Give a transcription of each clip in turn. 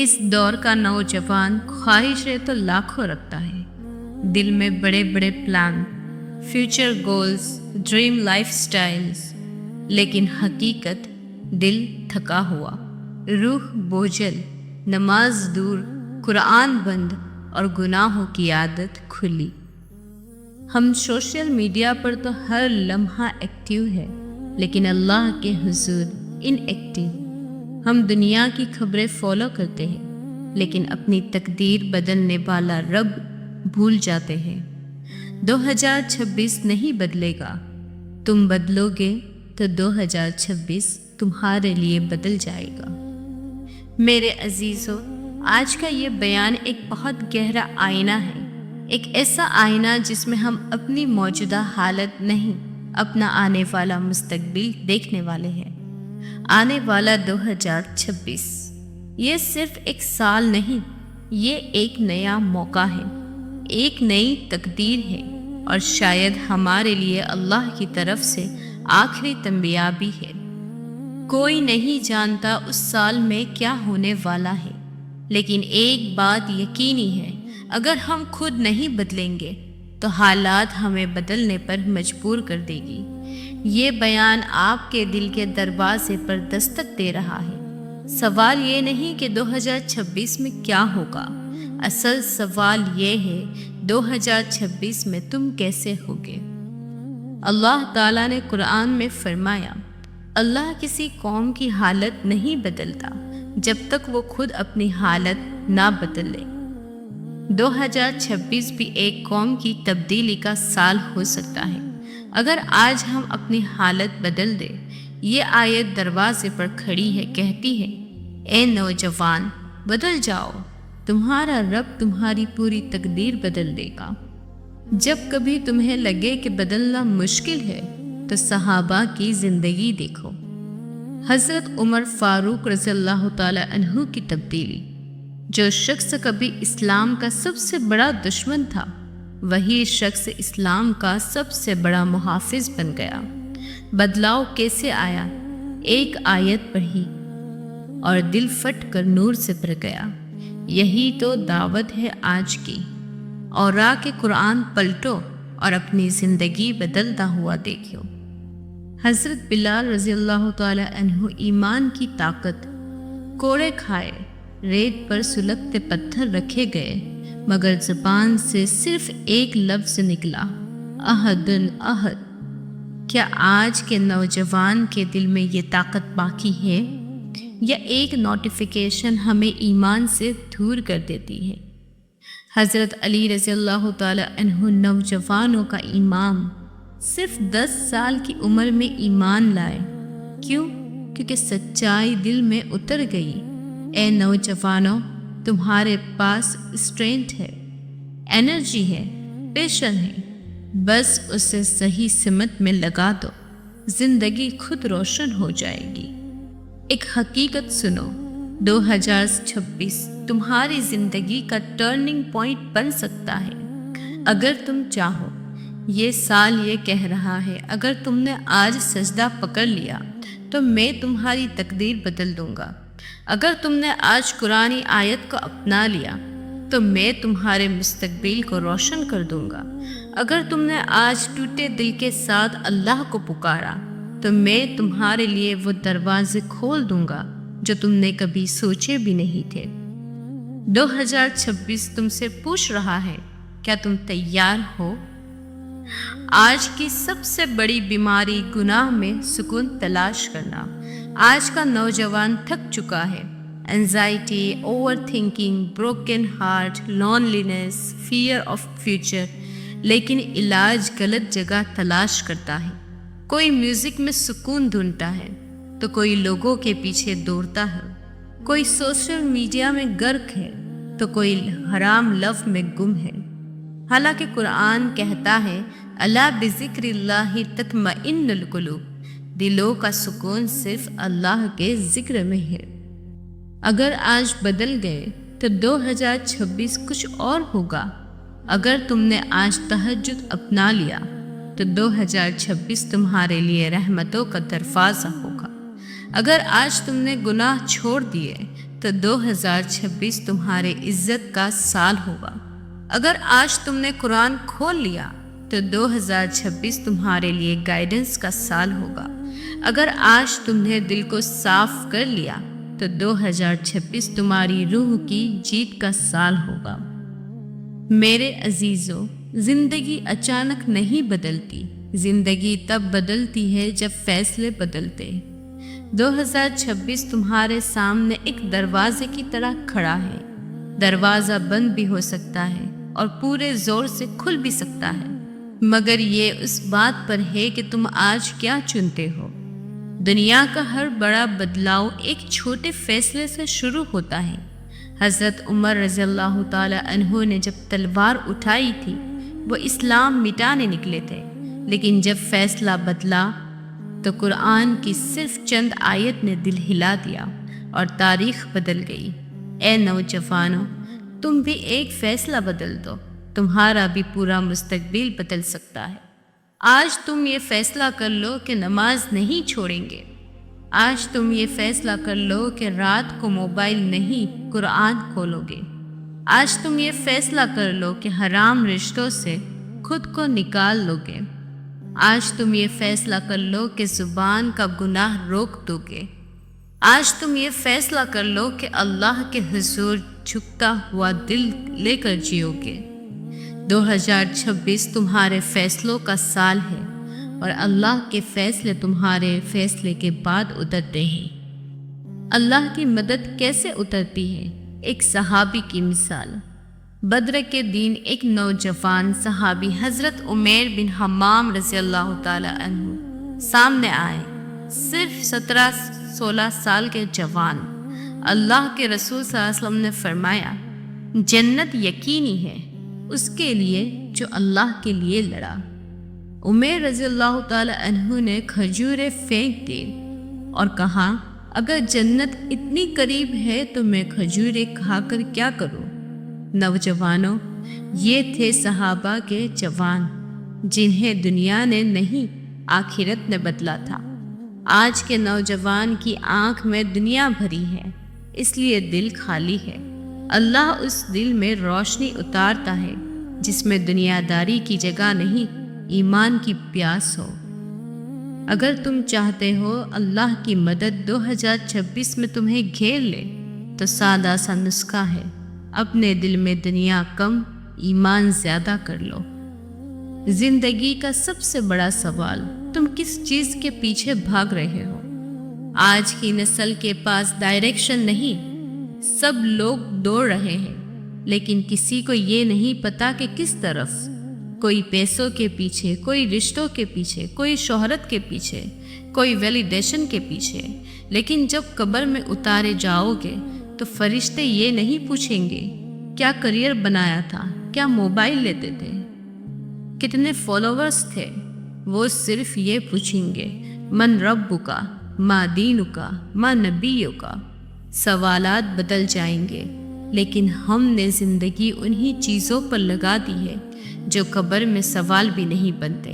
اس دور کا نوجوان خواہشیں تو لاکھوں رکھتا ہے، دل میں بڑے بڑے plan, future goals, dream life styles, لیکن حقیقت دل تھکا ہوا، روح بوجھل، نماز دور، قرآن بند اور گناہوں کی عادت کھلی۔ ہم سوشل میڈیا پر تو ہر لمحہ ایکٹیو ہے، لیکن اللہ کے حضور ان ایکٹیو۔ ہم دنیا کی خبریں فالو کرتے ہیں، لیکن اپنی تقدیر بدلنے والا رب بھول جاتے ہیں۔ 2026 نہیں بدلے گا، تم بدلو گے تو 2026 تمہارے لیے بدل جائے گا۔ میرے عزیزو، آج کا یہ بیان ایک بہت گہرا آئینہ ہے، ایک ایسا آئینہ جس میں ہم اپنی موجودہ حالت نہیں، اپنا آنے والا مستقبل دیکھنے والے ہیں۔ آنے والا 2026 یہ صرف ایک سال نہیں، یہ ایک نیا موقع ہے، ایک نئی تقدیر ہے، اور شاید ہمارے لیے اللہ کی طرف سے آخری تنبیہ بھی ہے۔ کوئی نہیں جانتا اس سال میں کیا ہونے والا ہے، لیکن ایک بات یقینی ہے، اگر ہم خود نہیں بدلیں گے تو حالات ہمیں بدلنے پر مجبور کر دے گی۔ یہ بیان آپ کے دل کے دروازے پر دستک دے رہا ہے۔ سوال یہ نہیں کہ 2026 میں کیا ہوگا، اصل سوال یہ ہے 2026 میں تم کیسے ہوگے۔ اللہ تعالیٰ نے قرآن میں فرمایا، اللہ کسی قوم کی حالت نہیں بدلتا جب تک وہ خود اپنی حالت نہ بدل لے۔ 2026 بھی ایک قوم کی تبدیلی کا سال ہو سکتا ہے، اگر آج ہم اپنی حالت بدل دیں۔ یہ آیت دروازے پر کھڑی ہے، کہتی ہے، اے نوجوان بدل جاؤ، تمہارا رب تمہاری پوری تقدیر بدل دے گا۔ جب کبھی تمہیں لگے کہ بدلنا مشکل ہے تو صحابہ کی زندگی دیکھو۔ حضرت عمر فاروق رضی اللہ تعالی عنہ کی تبدیلی، جو شخص کبھی اسلام کا سب سے بڑا دشمن تھا، وہی شخص اسلام کا سب سے بڑا محافظ بن گیا۔ بدلاؤ کیسے آیا؟ ایک آیت پڑھی اور دل پھٹ کر نور سے بھر گیا۔ یہی تو دعوت ہے آج کی۔ اور کے قرآن پلٹو اور اپنی زندگی بدلتا ہوا دیکھو۔ حضرت بلال رضی اللہ تعالی عنہ ایمان کی طاقت، کوڑے کھائے، ریت پر سلگتے پتھر رکھے گئے، مگر زبان سے صرف ایک لفظ نکلا، احدن احد۔ کیا آج کے نوجوان کے دل میں یہ طاقت باقی ہے، یا ایک نوٹیفیکیشن ہمیں ایمان سے دور کر دیتی ہے؟ حضرت علی رضی اللہ تعالی عنہ نوجوانوں کا امام، صرف 10 سال کی عمر میں ایمان لائے۔ کیوں؟ کیونکہ سچائی دل میں اتر گئی۔ اے نوجوانوں، تمہارے پاس اسٹرینتھ ہے، انرجی ہے، پیشن ہے، بس اسے صحیح سمت میں لگا دو، زندگی خود روشن ہو جائے گی۔ ایک حقیقت سنو، 2026 تمہاری زندگی کا ٹرننگ پوائنٹ بن سکتا ہے، اگر تم چاہو۔ یہ سال یہ کہہ رہا ہے، اگر تم نے آج سجدہ پکڑ لیا تو میں تمہاری تقدیر بدل دوں گا۔ اگر تم نے آج قرآنی آیت کو اپنا لیا تو میں تمہارے مستقبل کو روشن کر دوں گا۔ اگر تم نے آج ٹوٹے دل کے ساتھ اللہ کو پکارا تو میں تمہارے لیے وہ دروازے کھول دوں گا جو تم نے کبھی سوچے بھی نہیں تھے۔ 2026 تم سے پوچھ رہا ہے، کیا تم تیار ہو؟ آج کی سب سے بڑی بیماری گناہ میں سکون تلاش کرنا۔ آج کا نوجوان تھک چکا ہے، anxiety, over thinking, broken heart, loneliness, fear of future, لیکن علاج غلط جگہ تلاش کرتا ہے۔ کوئی میوزک میں سکون ڈھونڈتا ہے تو کوئی لوگوں کے پیچھے دوڑتا ہے، کوئی سوشل میڈیا میں غرق ہے تو کوئی حرام لو میں گم ہے۔ حالانکہ قرآن کہتا ہے، الا بذکر اللہ تطمئن القلوب، دلوں کا سکون صرف اللہ کے ذکر میں ہے۔ اگر آج بدل گئے تو 2026 کچھ اور ہوگا۔ اگر تم نے آج تہجد اپنا لیا تو 2026 تمہارے لیے رحمتوں کا دروازہ ہوگا۔ اگر آج تم نے گناہ چھوڑ دیے تو 2026 تمہارے عزت کا سال ہوگا۔ اگر آج تم نے قرآن کھول لیا تو 2026 تمہارے لیے گائیڈنس کا سال ہوگا۔ اگر آج تم نے دل کو صاف کر لیا تو 2026 تمہاری روح کی جیت کا سال ہوگا۔ میرے عزیزو، زندگی اچانک نہیں بدلتی، زندگی تب بدلتی ہے جب فیصلے بدلتے۔ 2026 تمہارے سامنے ایک دروازے کی طرح کھڑا ہے۔ دروازہ بند بھی ہو سکتا ہے اور پورے زور سے کھل بھی سکتا ہے، مگر یہ اس بات پر ہے کہ تم آج کیا چنتے ہو۔ دنیا کا ہر بڑا بدلاؤ ایک چھوٹے فیصلے سے شروع ہوتا ہے۔ حضرت عمر رضی اللہ تعالی عنہ نے جب تلوار اٹھائی تھی، وہ اسلام مٹانے نکلے تھے، لیکن جب فیصلہ بدلا تو قرآن کی صرف چند آیت نے دل ہلا دیا اور تاریخ بدل گئی۔ اے نوجوانوں، تم بھی ایک فیصلہ بدل دو، تمہارا بھی پورا مستقبل بدل سکتا ہے۔ آج تم یہ فیصلہ کر لو کہ نماز نہیں چھوڑیں گے۔ آج تم یہ فیصلہ کر لو کہ رات کو موبائل نہیں، قرآن کھولو گے۔ آج تم یہ فیصلہ کر لو کہ حرام رشتوں سے خود کو نکال لو گے۔ آج تم یہ فیصلہ کر لو کہ زبان کا گناہ روک دو گے۔ آج تم یہ فیصلہ کر لو کہ اللہ کے حضور جھکتا ہوا دل لے کر جیو گے۔ 2026 تمہارے فیصلوں کا سال ہے اور اللہ کے فیصلے تمہارے فیصلے کے بعد اترتے ہیں۔ اللہ کی مدد کیسے اترتی ہے؟ ایک صحابی کی مثال۔ بدر کے دن ایک نوجوان صحابی حضرت عمیر بن حمام رضی اللہ تعالی عنہ سامنے آئے، صرف 17-16 سال کے جوان۔ اللہ کے رسول صلی اللہ علیہ وسلم نے فرمایا، جنت یقینی ہے اس کے لیے جو اللہ کے لیے لڑا۔ عمیر رضی اللہ تعالی عنہ نے کھجوریں پھینک دی اور کہا، اگر جنت اتنی قریب ہے تو میں کھجوریں کھا کر کیا کروں؟ نوجوانوں، یہ تھے صحابہ کے جوان جنہیں دنیا نے نہیں آخرت نے بدلا تھا۔ آج کے نوجوان کی آنکھ میں دنیا بھری ہے، اس لیے دل خالی ہے۔ اللہ اس دل میں روشنی اتارتا ہے جس میں دنیا داری کی جگہ نہیں، ایمان کی پیاس ہو۔ اگر تم چاہتے ہو اللہ کی مدد 2026 میں تمہیں گھیر لے تو سادہ سا نسخہ ہے، اپنے دل میں دنیا کم، ایمان زیادہ کر لو۔ زندگی کا سب سے بڑا سوال، تم کس چیز کے پیچھے بھاگ رہے ہو؟ آج کی نسل کے پاس ڈائریکشن نہیں، سب لوگ دوڑ رہے ہیں، لیکن کسی کو یہ نہیں پتا کہ کس طرف۔ کوئی پیسوں کے پیچھے، کوئی رشتوں کے پیچھے، کوئی شہرت کے پیچھے، کوئی ویلیڈیشن کے پیچھے۔ لیکن جب قبر میں اتارے جاؤ گے تو فرشتے یہ نہیں پوچھیں گے کیا کریئر بنایا تھا، کیا موبائل لیتے تھے، کتنے فالوورز تھے۔ وہ صرف یہ پوچھیں گے، من ربک، ما دینک، ما نبیک۔ سوالات بدل جائیں گے، لیکن ہم نے زندگی انہی چیزوں پر لگا دی ہے جو قبر میں سوال بھی نہیں بنتے۔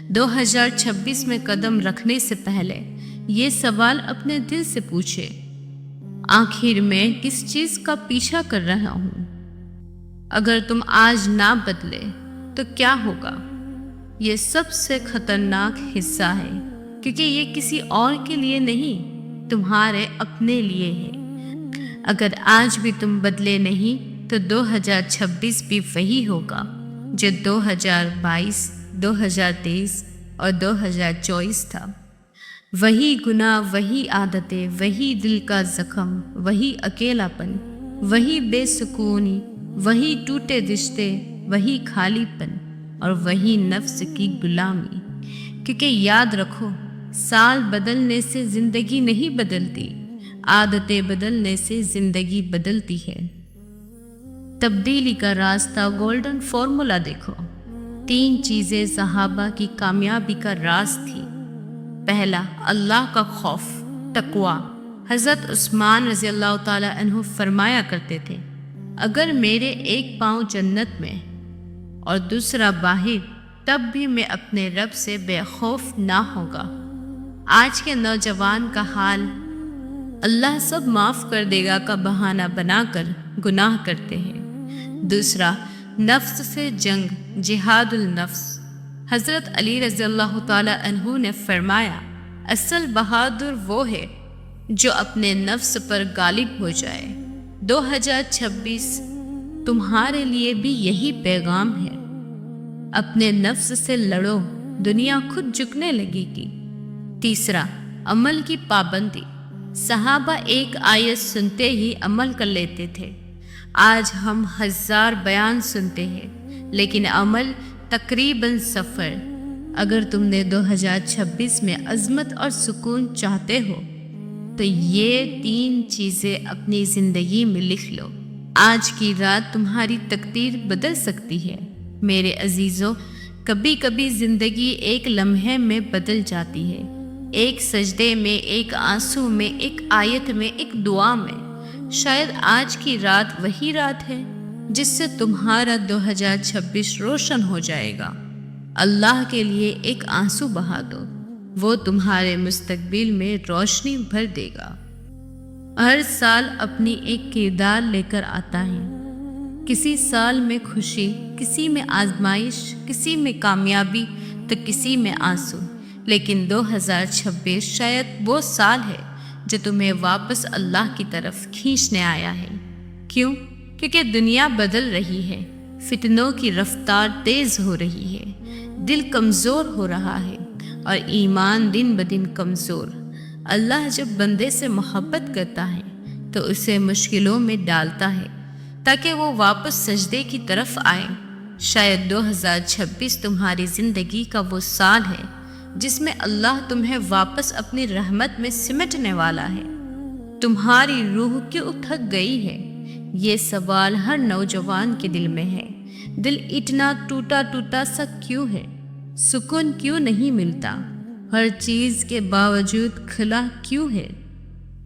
2026 میں قدم رکھنے سے پہلے یہ سوال اپنے دل سے پوچھے، آخر میں کس چیز کا پیچھا کر رہا ہوں؟ اگر تم آج نہ بدلے تو کیا ہوگا؟ یہ سب سے خطرناک حصہ ہے، کیونکہ یہ کسی اور کے لیے نہیں، تمہارے اپنے لیے ہے۔ اگر آج بھی تم بدلے نہیں تو 2026 بھی وہی ہوگا جو 2022، 2023 اور 2024 تھا۔ وہی گناہ، وہی عادتیں، وہی دل کا زخم، وہی اکیلا پن، وہی بے سکونی، وہی ٹوٹے رشتے، وہی خالی پن اور وہی نفس کی غلامی۔ کیونکہ یاد رکھو، سال بدلنے سے زندگی نہیں بدلتی، عادتیں بدلنے سے زندگی بدلتی ہے۔ تبدیلی کا راستہ گولڈن فارمولا دیکھو۔ 3 چیزیں صحابہ کی کامیابی کا راز تھی۔ پہلا، اللہ کا خوف، تقوی۔ حضرت عثمان رضی اللہ تعالی عنہ فرمایا کرتے تھے، اگر میرے ایک پاؤں جنت میں اور دوسرا باہر، تب بھی میں اپنے رب سے بے خوف نہ ہوگا۔ آج کے نوجوان کا حال اللہ سب معاف کر دے گا کا بہانہ بنا کر گناہ کرتے ہیں۔ دوسرا، نفس سے جنگ، جہاد النفس۔ حضرت علی رضی اللہ تعالی عنہ نے فرمایا، اصل بہادر وہ ہے جو اپنے نفس پر غالب ہو جائے۔ 2026 تمہارے لیے بھی یہی پیغام ہے۔ اپنے نفس سے لڑو، دنیا خود جھکنے لگے گی۔ تیسرا، عمل کی پابندی۔ صحابہ ایک آیت سنتے ہی عمل کر لیتے تھے۔ آج ہم 1000 بیان سنتے ہیں لیکن عمل تقریباً صفر۔ اگر تم نے 2026 میں عظمت اور سکون چاہتے ہو تو یہ 3 چیزیں اپنی زندگی میں لکھ لو۔ آج کی رات تمہاری تقدیر بدل سکتی ہے۔ میرے عزیزوں، کبھی کبھی زندگی ایک لمحے میں بدل جاتی ہے، ایک سجدے میں، ایک آنسو میں، ایک آیت میں، ایک دعا میں۔ شاید آج کی رات وہی رات ہے جس سے تمہارا 2026 روشن ہو جائے گا۔ اللہ کے لیے ایک آنسو بہا دو، وہ تمہارے مستقبل میں روشنی بھر دے گا۔ ہر سال اپنی ایک کردار لے کر آتا ہے۔ کسی سال میں خوشی، کسی میں آزمائش، کسی میں کامیابی تو کسی میں آنسو، لیکن 2026 شاید وہ سال ہے جو تمہیں واپس اللہ کی طرف کھینچنے آیا ہے۔ کیوں؟ کیونکہ دنیا بدل رہی ہے، فتنوں کی رفتار تیز ہو رہی ہے، دل کمزور ہو رہا ہے اور ایمان دن بدن کمزور۔ اللہ جب بندے سے محبت کرتا ہے تو اسے مشکلوں میں ڈالتا ہے تاکہ وہ واپس سجدے کی طرف آئے۔ شاید 2026 تمہاری زندگی کا وہ سال ہے جس میں اللہ تمہیں واپس اپنی رحمت میں سمٹنے والا ہے۔ تمہاری روح کیوں تھک گئی ہے؟ یہ سوال ہر نوجوان کے دل میں ہے۔ دل اتنا ٹوٹا ٹوٹا سا کیوں ہے؟ سکون کیوں نہیں ملتا؟ ہر چیز کے باوجود کھلا کیوں ہے؟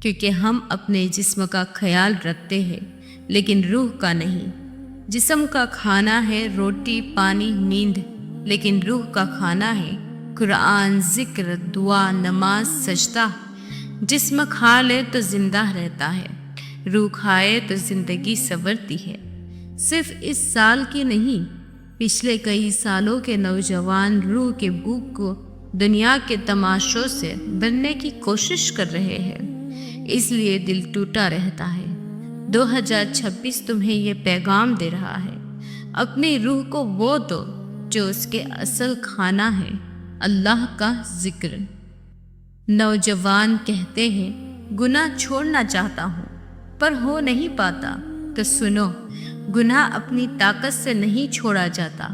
کیونکہ ہم اپنے جسم کا خیال رکھتے ہیں لیکن روح کا نہیں۔ جسم کا کھانا ہے روٹی، پانی، نیند، لیکن روح کا کھانا ہے قرآن، ذکر، دعا، نماز، سجدہ۔ جسم کھا لے تو زندہ رہتا ہے، روح کھائے تو زندگی سنورتی ہے۔ صرف اس سال کی نہیں، پچھلے کئی سالوں کے نوجوان روح کے بھوک کو دنیا کے تماشوں سے بھرنے کی کوشش کر رہے ہیں، اس لیے دل ٹوٹا رہتا ہے۔ 2026 تمہیں یہ پیغام دے رہا ہے، اپنی روح کو وہ دو جو اس کے اصل کھانا ہے، اللہ کا ذکر۔ نوجوان کہتے ہیں گناہ چھوڑنا چاہتا ہوں پر ہو نہیں پاتا، تو سنو، گناہ اپنی طاقت سے نہیں چھوڑا جاتا۔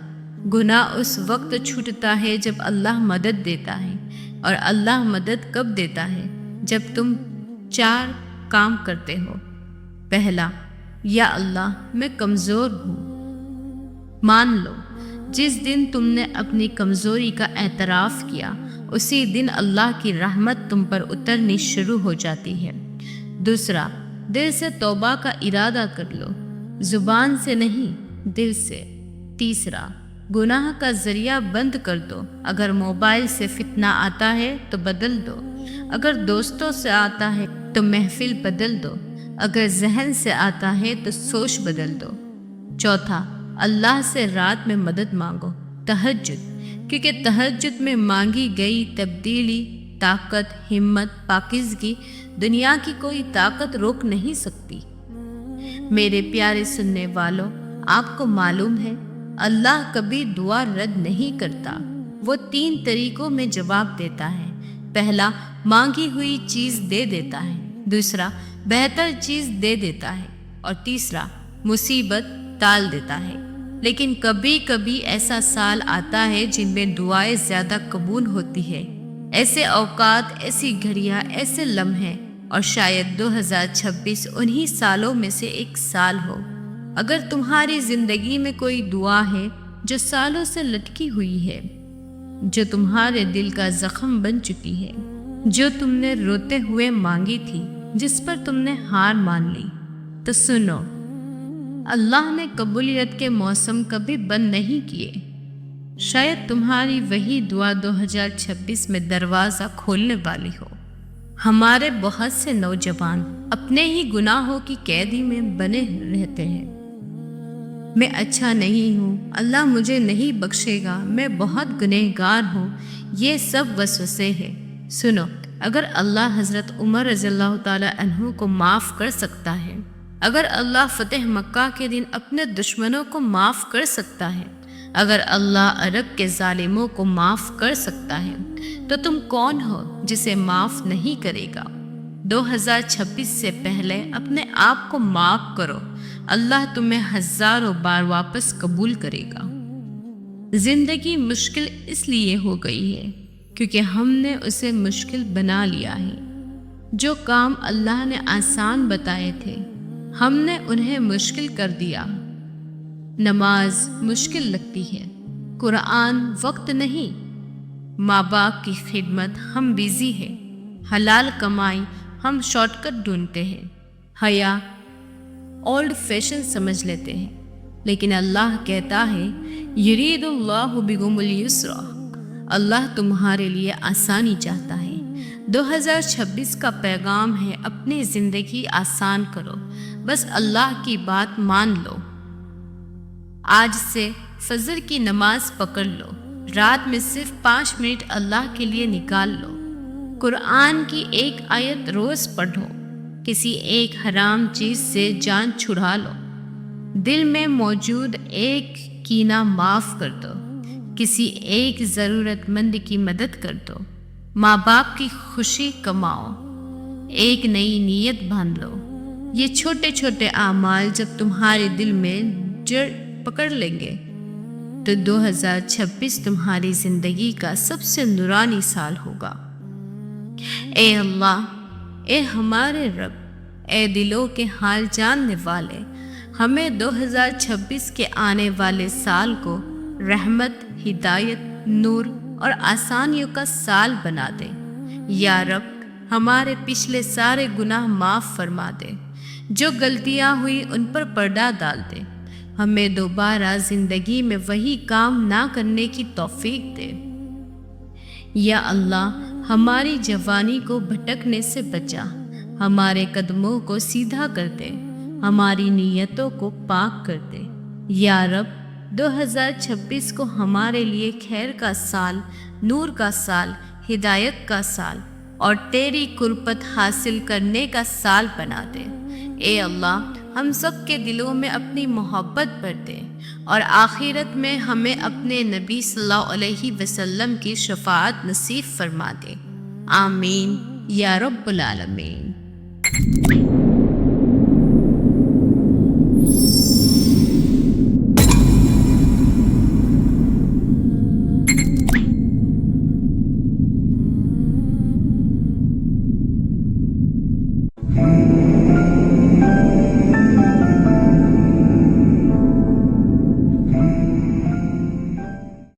گناہ اس وقت چھوٹتا ہے جب اللہ مدد دیتا ہے، اور اللہ مدد کب دیتا ہے؟ جب تم 4 کام کرتے ہو۔ پہلا، یا اللہ میں کمزور ہوں۔ مان لو، جس دن تم نے اپنی کمزوری کا اعتراف کیا اسی دن اللہ کی رحمت تم پر اترنی شروع ہو جاتی ہے۔ دوسرا، دل سے توبہ کا ارادہ کر لو، زبان سے نہیں، دل سے۔ تیسرا، گناہ کا ذریعہ بند کر دو۔ اگر موبائل سے فتنہ آتا ہے تو بدل دو، اگر دوستوں سے آتا ہے تو محفل بدل دو، اگر ذہن سے آتا ہے تو سوچ بدل دو۔ چوتھا، اللہ سے رات میں مدد مانگو، تہجد، کیونکہ تہجد میں مانگی گئی تبدیلی، طاقت، ہمت، پاکیزگی دنیا کی کوئی طاقت روک نہیں سکتی۔ میرے پیارے سننے والوں، آپ کو معلوم ہے اللہ کبھی دعا رد نہیں کرتا، وہ 3 طریقوں میں جواب دیتا ہے۔ پہلا، مانگی ہوئی چیز دے دیتا ہے۔ دوسرا، بہتر چیز دے دیتا ہے، اور تیسرا، مصیبت ٹال دیتا ہے۔ لیکن کبھی کبھی ایسا سال آتا ہے جن میں دعائیں زیادہ قبول ہوتی ہے۔ ایسے اوقات، ایسی گھڑیاں، ایسے لمحے، اور شاید 2026 انہی سالوں میں سے ایک سال ہو۔ اگر تمہاری زندگی میں کوئی دعا ہے جو سالوں سے لٹکی ہوئی ہے، جو تمہارے دل کا زخم بن چکی ہے، جو تم نے روتے ہوئے مانگی تھی، جس پر تم نے ہار مان لی، تو سنو، اللہ نے قبولیت کے موسم کبھی بند نہیں کیے۔ شاید تمہاری وہی دعا 2026 میں دروازہ کھولنے والی ہو۔ ہمارے بہت سے نوجوان اپنے ہی گناہوں کی قیدی میں بنے رہتے ہیں۔ میں اچھا نہیں ہوں، اللہ مجھے نہیں بخشے گا، میں بہت گنہگار ہوں، یہ سب وسوسے ہیں۔ سنو، اگر اللہ حضرت عمر رضی اللہ تعالیٰ عنہ کو معاف کر سکتا ہے، اگر اللہ فتح مکہ کے دن اپنے دشمنوں کو معاف کر سکتا ہے، اگر اللہ عرب کے ظالموں کو معاف کر سکتا ہے، تو تم کون ہو جسے معاف نہیں کرے گا؟ 2026 سے پہلے اپنے آپ کو معاف کرو، اللہ تمہیں ہزاروں بار واپس قبول کرے گا۔ زندگی مشکل اس لیے ہو گئی ہے کیونکہ ہم نے اسے مشکل بنا لیا ہے۔ جو کام اللہ نے آسان بتائے تھے، ہم نے انہیں مشکل کر دیا۔ نماز مشکل لگتی ہے، قرآن وقت نہیں، ماں باپ کی خدمت ہم بیزی ہے، حلال کمائی ہم شارٹ کٹ ڈھونڈتے ہیں، حیا اولڈ فیشن سمجھ لیتے ہیں، لیکن اللہ کہتا ہے یرید اللہ بکم الیسر، اللہ تمہارے لیے آسانی چاہتا ہے۔ 2026 کا پیغام ہے اپنی زندگی آسان کرو، بس اللہ کی بات مان لو۔ آج سے فجر کی نماز پکڑ لو، رات میں صرف 5 منٹ اللہ کے لیے نکال لو، قرآن کی ایک آیت روز پڑھو، کسی ایک حرام چیز سے جان چھڑا لو، دل میں موجود ایک کینہ معاف کر دو، کسی ایک ضرورت مند کی مدد کر دو، ماں باپ کی خوشی کماؤ، ایک نئی نیت باندھ لو۔ یہ چھوٹے چھوٹے اعمال جب تمہارے دل میں جڑ پکڑ لیں گے تو 2026 تمہاری زندگی کا سب سے نورانی سال ہوگا۔ اے اللہ، اے ہمارے رب، اے دلوں کے حال جاننے والے، ہمیں 2026 کے آنے والے سال کو رحمت، ہدایت، نور اور آسانیوں کا سال بنا دے۔ یا رب، ہمارے پچھلے سارے گناہ معاف فرما دے، جو غلطیاں ہوئی ان پر پردہ ڈال دے، ہمیں دوبارہ زندگی میں وہی کام نہ کرنے کی توفیق دے۔ یا اللہ، ہماری جوانی کو بھٹکنے سے بچا، ہمارے قدموں کو سیدھا کر دے، ہماری نیتوں کو پاک کر دے۔ یا رب، 2026 کو ہمارے لیے خیر کا سال، نور کا سال، ہدایت کا سال اور تیری قربت حاصل کرنے کا سال بنا دے۔ اے اللہ، ہم سب کے دلوں میں اپنی محبت بھر دے اور آخرت میں ہمیں اپنے نبی صلی اللہ علیہ وسلم کی شفاعت نصیب فرما دے۔ آمین یا رب العالمین۔